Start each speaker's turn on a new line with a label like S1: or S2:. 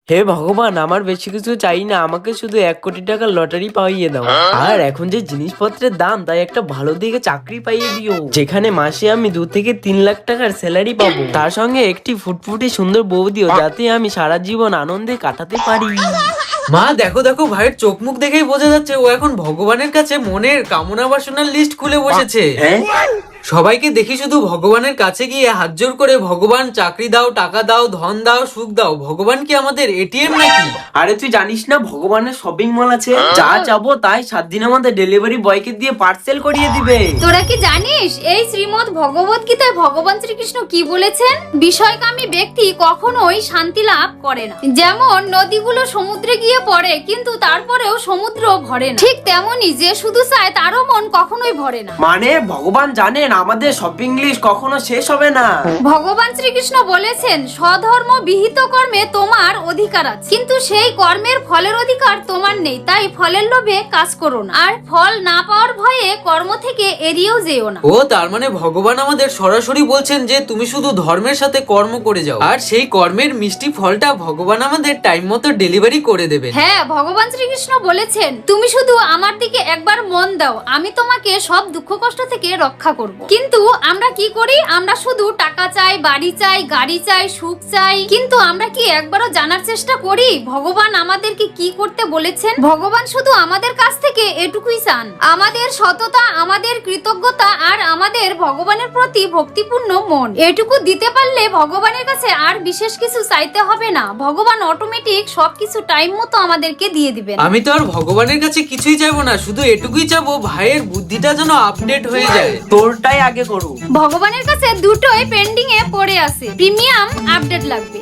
S1: হে ভগবান, আমার বেশি কিছু চাই না, আমাকে শুধু 1 কোটি টাকার লটারি পাইয়ে দাও। আর এখন যে জিনিসপত্রের দাম, তাই একটা ভালো দিকে চাকরি পাইয়ে দিও, যেখানে মাসে আমি 2 থেকে 3 লাখ টাকার স্যালারি পাবো। তার সঙ্গে একটি ফুটফুটে সুন্দর বউ দিও, যাতে আমি সারা জীবন আনন্দে কাটাতে পারি।
S2: মা দেখো দেখো, ভাইয়ের চোখ মুখ দেখেই বোঝা যাচ্ছে ও এখন ভগবানের কাছে মনের কামনা বাসনার লিস্ট খুলে বসেছে। সবাইকে দেখি শুধু ভগবানের কাছে গিয়ে হাত জোর করে, ভগবান চাকরি দাও, টাকা দাও, ধন দাও, সুখ দাও। ভগবান কি আমাদের এটিএম নাকি?
S1: আরে তুই জানিস না ভগবানের শপিং মল আছে, যা চাবো তাই 7 দিনের মধ্যে ডেলিভারি বয়কে দিয়ে পার্সেল করিয়ে দিবে।
S3: তোরা কি জানিস এই শ্রীমদ ভগবত গীতায় ভগবান শ্রীকৃষ্ণ কি বলেছেন? বিষয়কামী ব্যক্তি কখনোই শান্তি লাভ করে না। যেমন নদীগুলো সমুদ্রে গিয়ে পড়ে, কিন্তু তারপরেও সমুদ্র ভরে না, ঠিক তেমনি যে শুধু চায় তারও মন কখনোই ভরে না।
S1: মানে ভগবান জানেন আমাদের শপিং লিস্ট কখনো শেষ হবে না।
S3: ভগবান শ্রীকৃষ্ণ বলেছেন, স্বধর্ম বিহিত কর্মে তোমার অধিকার আছে, কিন্তু সেই কর্মের ফলের অধিকার তোমার নেই। তাই ফলের লোভে কাজ করো না, আর ফল না পাওয়ার ভয়ে কর্ম থেকে এড়িয়েও যেও না।
S2: ও তার মানে ভগবান আমাদের সরাসরি বলছেন যে তুমি শুধু ধর্মের সাথে কর্ম করে যাও, আর সেই কর্মের মিষ্টি ফলটা ভগবান আমাদের টাইম মতো ডেলিভারি করে দেবে।
S3: হ্যাঁ, ভগবান শ্রীকৃষ্ণ বলেছেন, তুমি শুধু আমার দিকে একবার মন দাও, আমি তোমাকে সব দুঃখ কষ্ট থেকে রক্ষা করব। কিন্তু আমরা কি করি? আমরা শুধু টাকা চাই, বাড়ি চাই, গাড়ি চাই, সুখ চাই, কিন্তু আমরা কি একবারও জানার চেষ্টা করি ভগবান আমাদেরকে কি করতে বলেছেন? ভগবান শুধু আমাদের কাছ থেকে এটুকুই চান, আমাদের সততা, আমাদের কৃতজ্ঞতা, আর আমাদের ভগবানের প্রতি ভক্তিপূর্ণ মন। এটুকু দিতে পারলে ভগবানের কাছে আর বিশেষ কিছু চাইতে হবে না। ভগবান অটোমেটিক সবকিছু টাইম মতো আমাদেরকে দিয়ে দিবেন।
S2: আমি তো আর ভগবানের কাছে কিছুই চাইবো না, শুধু এটুকুই চাবো ভাইয়ের বুদ্ধিটা যেন আপডেট হয়ে যায়।
S1: তোরটাই আগে করু।
S3: ভগবানের কাছে দুটোই পেন্ডিং এ পড়ে আছে, প্রিমিয়াম আপডেট লাগবে।